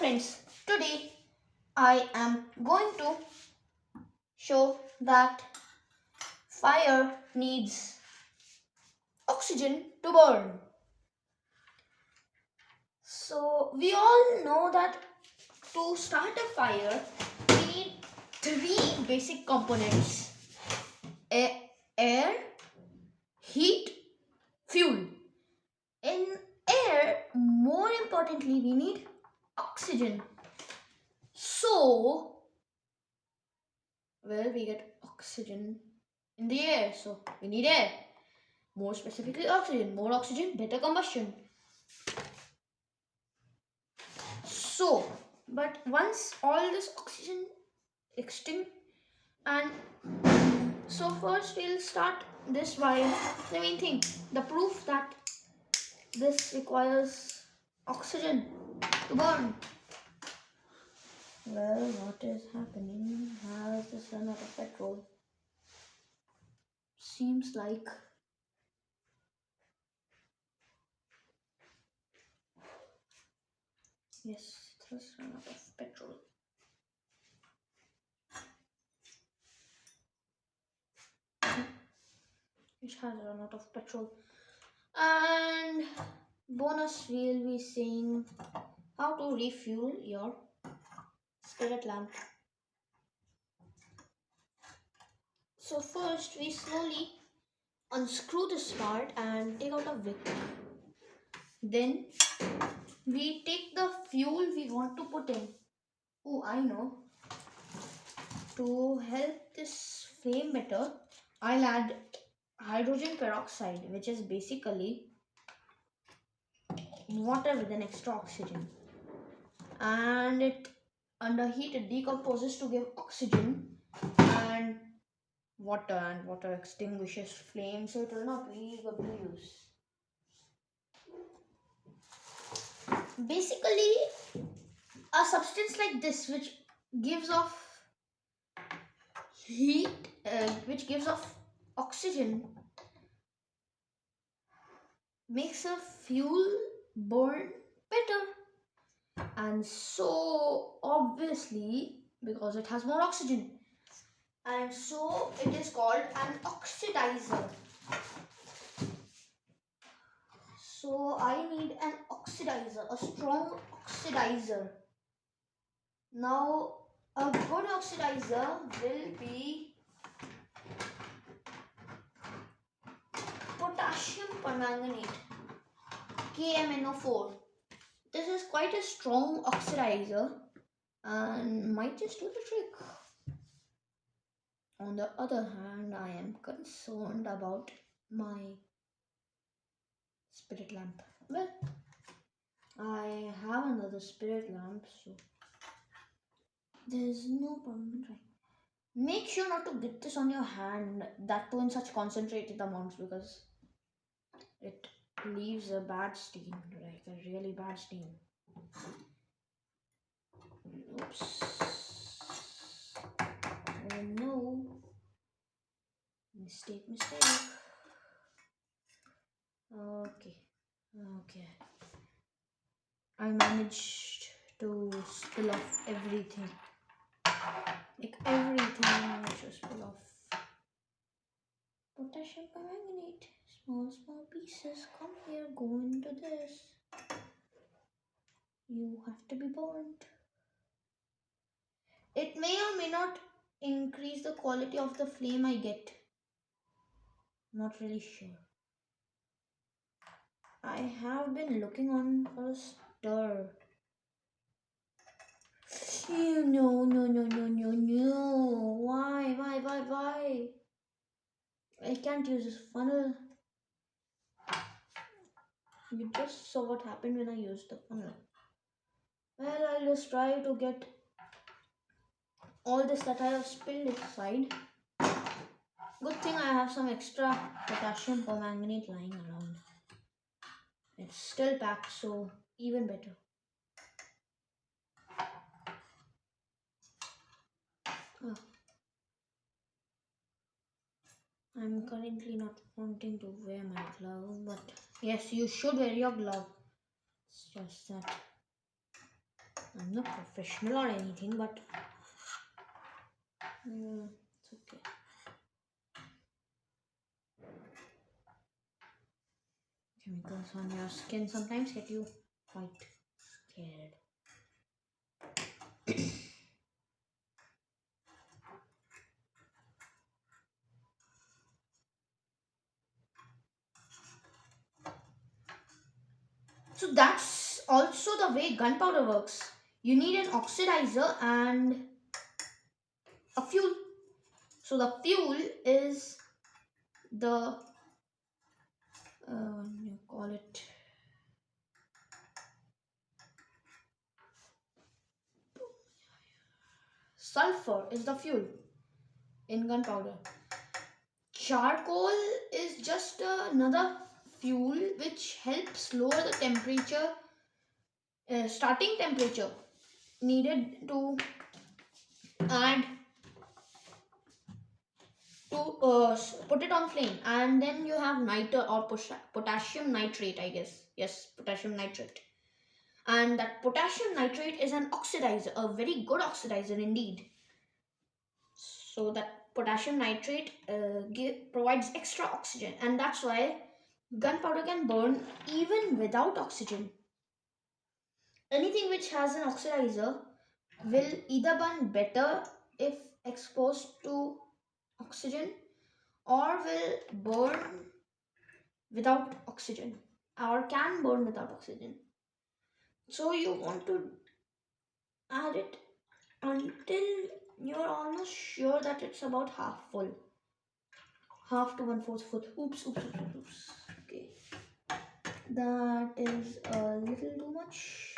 Friends, today I am going to show that fire needs oxygen to burn. So we all know that to start a fire we need three basic components: air, heat, fuel. In air, more importantly, we need oxygen. So, we get oxygen in the air, so we need air. More specifically, oxygen. More oxygen, better combustion. So, but once all this oxygen extinct, and so first we'll start this by the main thing, the proof that this requires oxygen to burn. Well, what is happening? Has this run out of petrol? Seems like. Yes, it has run out of petrol. It has run out of petrol. And bonus, we'll be seeing how to refuel your spirit lamp. So first, we slowly unscrew this part and take out a wick. Then we take the fuel we want to put in. Oh, I know. To help this flame better, I'll add hydrogen peroxide, which is basically water with an extra oxygen. And it under heat it decomposes to give oxygen and water extinguishes flame, so it will not be good to use. Basically, a substance like this which gives off heat, which gives off oxygen, makes a fuel burn better. And so obviously, because it has more oxygen, and so it is called an oxidizer. So I need an oxidizer, a strong oxidizer. Now a good oxidizer will be potassium permanganate, KMnO4. This is quite a strong oxidizer and might just do the trick. On the other hand, I am concerned about my spirit lamp. Well, I have another spirit lamp, so there's no problem, right? Make sure not to get this on your hand, that too in such concentrated amounts, because it leaves a bad stain, like a really bad stain. Oops. Oh no. Mistake. Okay. I managed to spill off everything. Like everything which was spill off. Potassium permanganate. Small pieces. Come here, go into this. You have to be burned. It may or may not increase the quality of the flame I get. Not really sure. I have been looking on for a stir. No. Why? I can't use this funnel. You just saw what happened when I used the funnel. Well, I'll just try to get all this that I have spilled inside. Good thing I have some extra potassium permanganate lying around. It's still packed, so even better. Oh. I'm currently not wanting to wear my glove, but yes, you should wear your glove. It's just that I'm not professional or anything, but it's okay. Chemicals on your skin sometimes get you quite scared. So that's also the way gunpowder works. You need an oxidizer and a fuel. So the fuel is the you call it sulfur is the fuel in gunpowder. Charcoal is just another fuel which helps lower the temperature, starting temperature needed to add to put it on flame. And then you have niter or potassium nitrate, I guess. Yes, potassium nitrate. And that potassium nitrate is an oxidizer, a very good oxidizer indeed. So that potassium nitrate provides extra oxygen, and that's why gunpowder can burn even without oxygen. Anything which has an oxidizer will either burn better if exposed to oxygen, or will burn without oxygen, or can burn without oxygen. So you want to add it until you're almost sure that it's about half full, half to one fourth full. Oops. Okay, that is a little too much,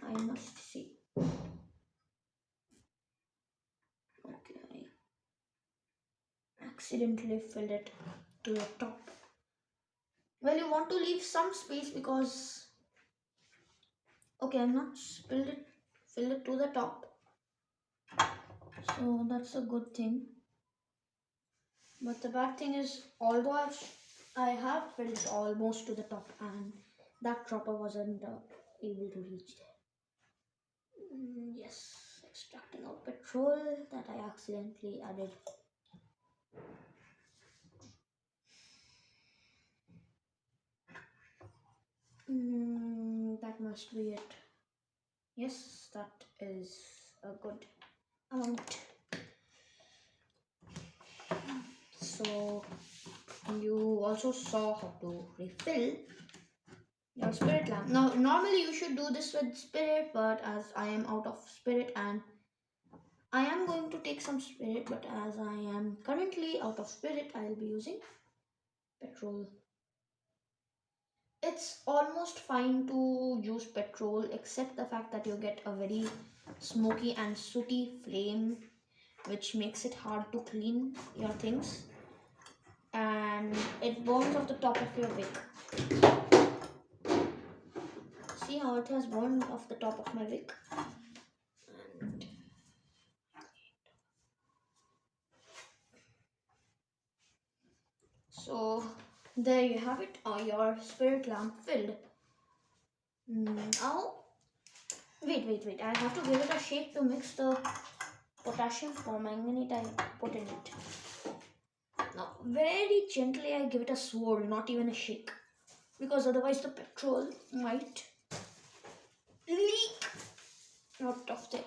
I must say. Okay, I accidentally filled it to the top. Well, you want to leave some space because, okay, I'm not filled it to the top, so that's a good thing. But the bad thing is, although I have filled it almost to the top, and that dropper wasn't able to reach there. Yes, extracting out petrol that I accidentally added. That must be it. Yes, that is a good amount. So you also saw how to refill your spirit lamp. Now, normally you should do this with spirit, but as I am out of spirit and I am going to take some spirit, but as I am currently out of spirit, I will be using petrol. It's almost fine to use petrol, except the fact that you get a very smoky and sooty flame, which makes it hard to clean your things, and it burns off the top of your wick. See how it has burned off the top of my wick? And so there you have it, your spirit lamp filled. Now, wait, I have to give it a shake to mix the potassium permanganate I put in it. Now, very gently I give it a swirl, not even a shake, because otherwise the petrol might leak out of there.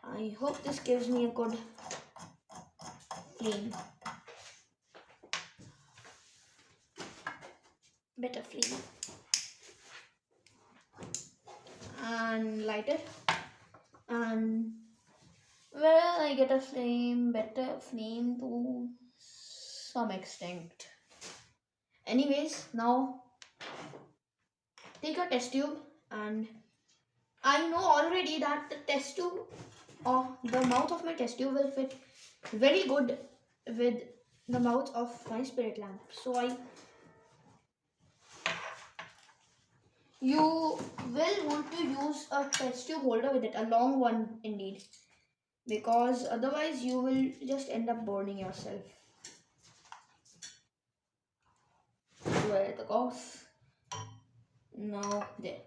I hope this gives me a good flame. Better flame. And light it. And well, I get a better flame to some extent. Anyways, now take a test tube, and I know already that the test tube or the mouth of my test tube will fit very good with the mouth of my spirit lamp. So you will want to use a test tube holder with it, a long one indeed, because otherwise you will just end up burning yourself. Where the goes? Now there.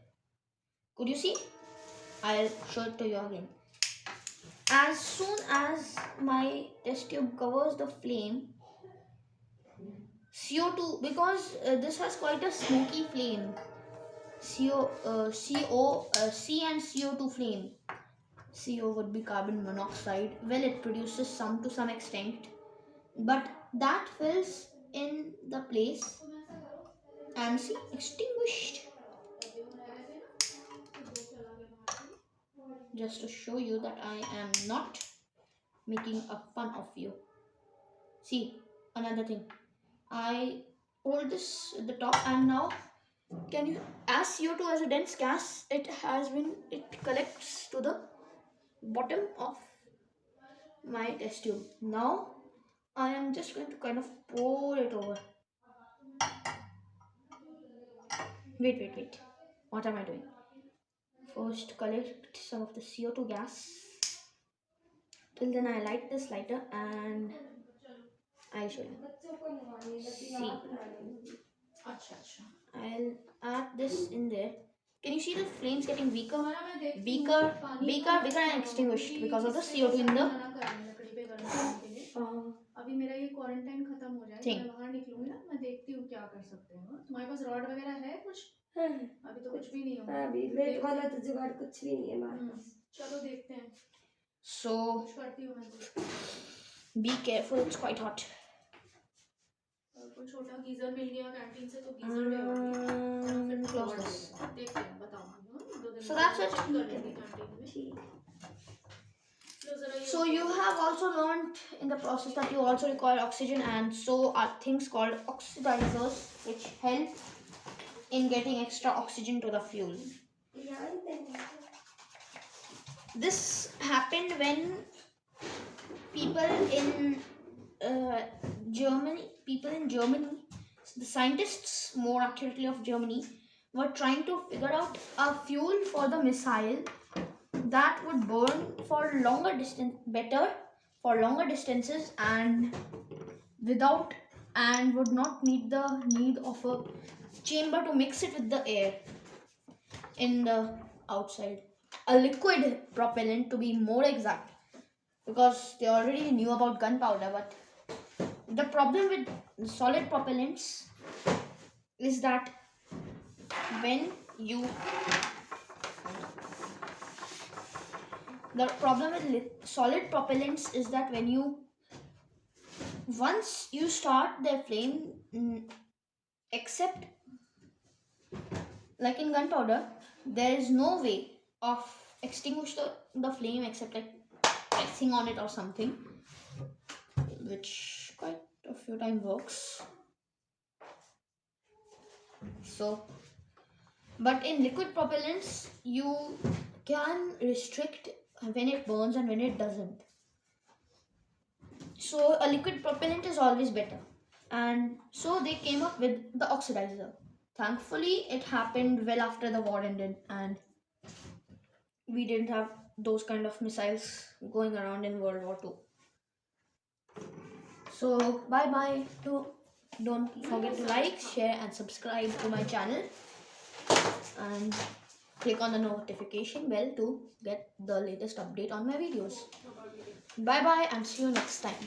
Could you see? I'll show it to you again. As soon as my test tube covers the flame, CO2, because this has quite a smoky flame, C and CO2 flame. CO would be carbon monoxide. Well, it produces some to some extent, but that fills in the place and see, extinguished. Just to show you that I am not making a fun of you. See, another thing. I hold this at the top, and now can you, as CO2 as a dense gas, it collects to the bottom of my test tube. Now I am just going to kind of pour it over. Wait. What am I doing? First collect some of the CO2 gas. Till then I light this lighter and I'll show you. See. I'll add this in there. Can you see the flames getting weaker and extinguished because of the CO2 in the अभी मेरा ये quarantine खत्म हो जाए, मैं बाहर निकलूंगी ना, मैं देखती हूँ क्या कर सकते हैं। तुम्हारे पास रॉड वगैरह है कुछ? अभी तो कुछ भी नहीं होगा, अभी लेट वाला तो जुगाड़ कुछ भी नहीं है हमारे पास। चलो देखते हैं। So करती हूँ मैं। Be careful, it's quite hot. कोई छोटा गीजर मिल गया कैंटीन से तो गीजर ले आओ। Close this. देखते हैं, बताऊंगी। So that's it. So you have also learned in the process that you also require oxygen, and so are things called oxidizers, which help in getting extra oxygen to the fuel. This happened when people in Germany, the scientists, more accurately of Germany, were trying to figure out a fuel for the missile that would burn for longer distances and would not need of a chamber to mix it with the air in the outside. A liquid propellant, to be more exact, because they already knew about gunpowder. But the problem with solid propellants is that when you solid propellants is that once you start their flame, except like in gunpowder, there is no way of extinguish the flame except like pressing on it or something, which quite a few times works. So, but in liquid propellants, you can restrict when it burns and when it doesn't. So a liquid propellant is always better, and so they came up with the oxidizer. Thankfully, it happened well after the war ended, and we didn't have those kind of missiles going around in World War II. So bye bye. Don't forget to like, share, and subscribe to my channel, and click on the notification bell to get the latest update on my videos. Bye bye and see you next time.